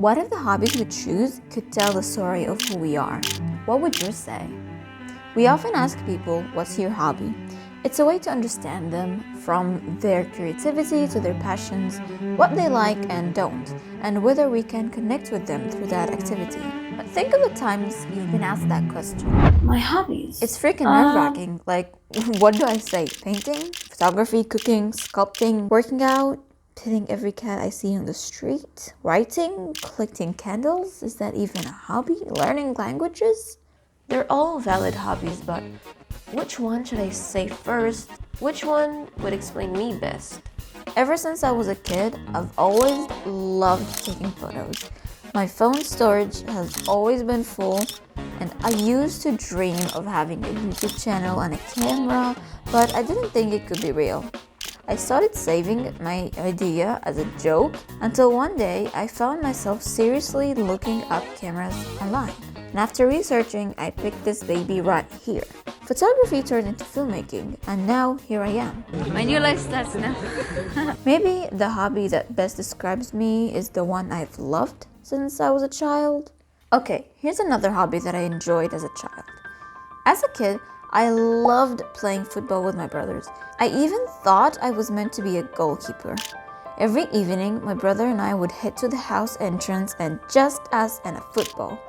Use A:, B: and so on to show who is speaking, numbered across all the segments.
A: What if the hobbies we choose could tell the story of who we are? What would yours say? We often ask people, what's your hobby? It's a way to understand them, from their creativity to their passions, what they like and don't, and whether we can connect with them through that activity. But think of the times you've been asked that question.
B: My hobbies.
A: It's freaking nerve-wracking. Like, what do I say? Painting? Photography? Cooking? Sculpting? Working out? Petting every cat I see on the street? Writing? Collecting candles? Is that even a hobby? Learning languages?
B: They're all valid hobbies, but which one should I say first? Which one would explain me best?
A: Ever since I was a kid, I've always loved taking photos. My phone storage has always been full, and I used to dream of having a YouTube channel and a camera, but I didn't think it could be real. I started saving my idea as a joke until one day I found myself seriously looking up cameras online. And after researching, I picked this baby right here. Photography turned into filmmaking, and now here I am.
B: My new life starts now.
A: Maybe the hobby that best describes me is the one I've loved since I was a child. Okay, here's another hobby that I enjoyed as a child. As a kid, I loved playing football with my brothers. I even thought I was meant to be a goalkeeper. Every evening, my brother and I would head to the house entrance and just us and a football.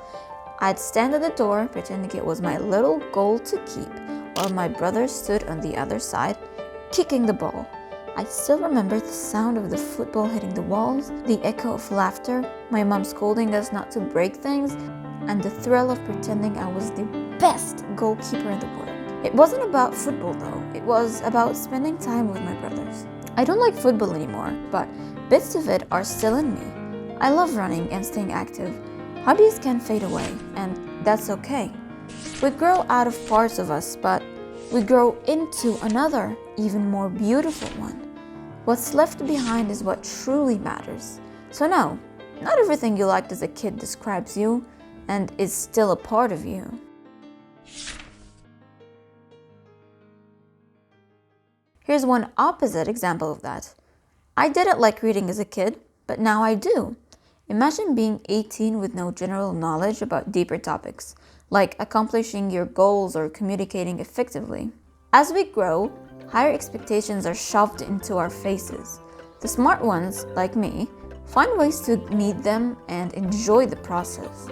A: I'd stand at the door pretending it was my little goal to keep, while my brother stood on the other side, kicking the ball. I still remember the sound of the football hitting the walls, the echo of laughter, my mom scolding us not to break things, and the thrill of pretending I was the best goalkeeper in the world. It wasn't about football though, it was about spending time with my brothers. I don't like football anymore, but bits of it are still in me. I love running and staying active. Hobbies can fade away, and that's okay. We grow out of parts of us, but we grow into another, even more beautiful one. What's left behind is what truly matters. So no, not everything you liked as a kid describes you, and is still a part of you. Here's one opposite example of that. I didn't like reading as a kid, but now I do. Imagine being 18 with no general knowledge about deeper topics, like accomplishing your goals or communicating effectively. As we grow, higher expectations are shoved into our faces. The smart ones, like me, find ways to meet them and enjoy the process.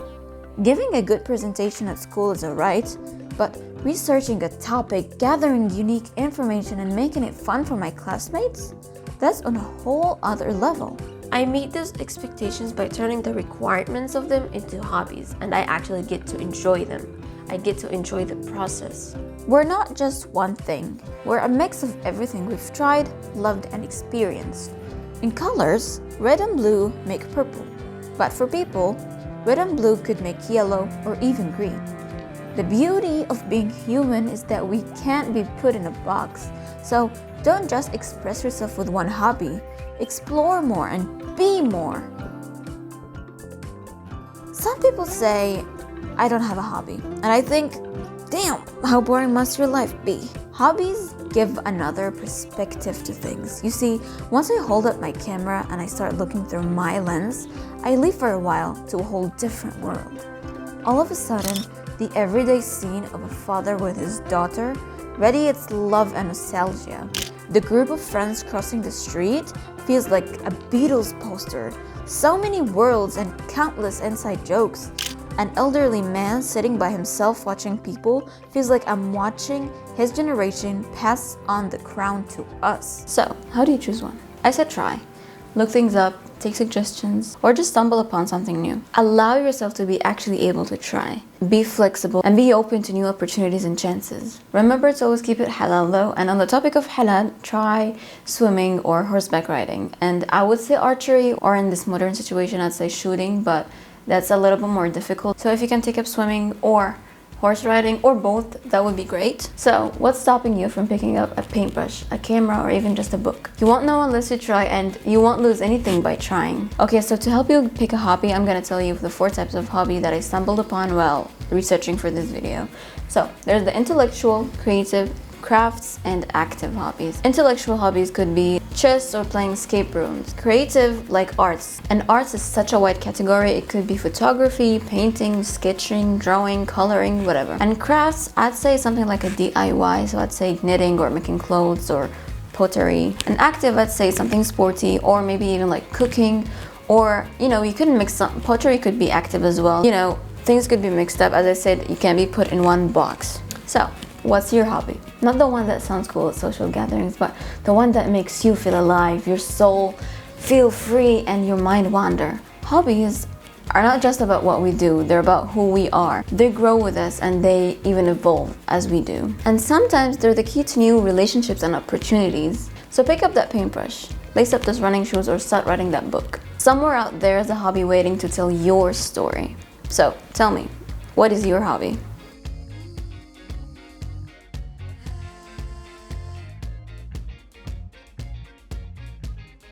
A: Giving a good presentation at school is alright, but researching a topic, gathering unique information, and making it fun for my classmates? That's on a whole other level.
B: I meet those expectations by turning the requirements of them into hobbies, and I actually get to enjoy them. I get to enjoy the process.
A: We're not just one thing. We're a mix of everything we've tried, loved, and experienced. In colors, red and blue make purple. But for people, red and blue could make yellow or even green. The beauty of being human is that we can't be put in a box. So don't just express yourself with one hobby. Explore more and be more. Some people say, I don't have a hobby. And I think, damn, how boring must your life be? Hobbies give another perspective to things. You see, once I hold up my camera and I start looking through my lens, I leave for a while to a whole different world. All of a sudden, the everyday scene of a father with his daughter radiates love and nostalgia. The group of friends crossing the street feels like a Beatles poster. So many worlds and countless inside jokes. An elderly man sitting by himself watching people feels like I'm watching his generation pass on the crown to us. So, how do you choose one? I said try. Look things up, take suggestions, or just stumble upon something new. Allow yourself to be actually able to try. Be flexible and be open to new opportunities and chances. Remember to always keep it halal though, and on the topic of halal, try swimming or horseback riding. And I would say archery, or in this modern situation, I'd say shooting, but that's a little bit more difficult. So if you can take up swimming or horse riding or both, that would be great. So what's stopping you from picking up a paintbrush, a camera, or even just a book? You won't know unless you try, and you won't lose anything by trying. Okay, so to help you pick a hobby, I'm gonna tell you the 4 types of hobby that I stumbled upon while researching for this video. So there's the intellectual, creative, crafts and active hobbies. Intellectual hobbies could be chess or playing escape rooms. Creative, like arts. And arts is such a wide category. It could be photography, painting, sketching, drawing, coloring, whatever. And crafts, I'd say something like a DIY. So I'd say knitting or making clothes or pottery. And active, I'd say something sporty or maybe even like cooking, or you couldn't mix some. Pottery could be active as well. Things could be mixed up. As I said, you can't be put in one box. So what's your hobby? Not the one that sounds cool at social gatherings, but the one that makes you feel alive, your soul feel free, and your mind wander. Hobbies are not just about what we do, they're about who we are. They grow with us and they even evolve as we do. And sometimes they're the key to new relationships and opportunities. So pick up that paintbrush, lace up those running shoes, or start writing that book. Somewhere out there is a hobby waiting to tell your story. So tell me, what is your hobby?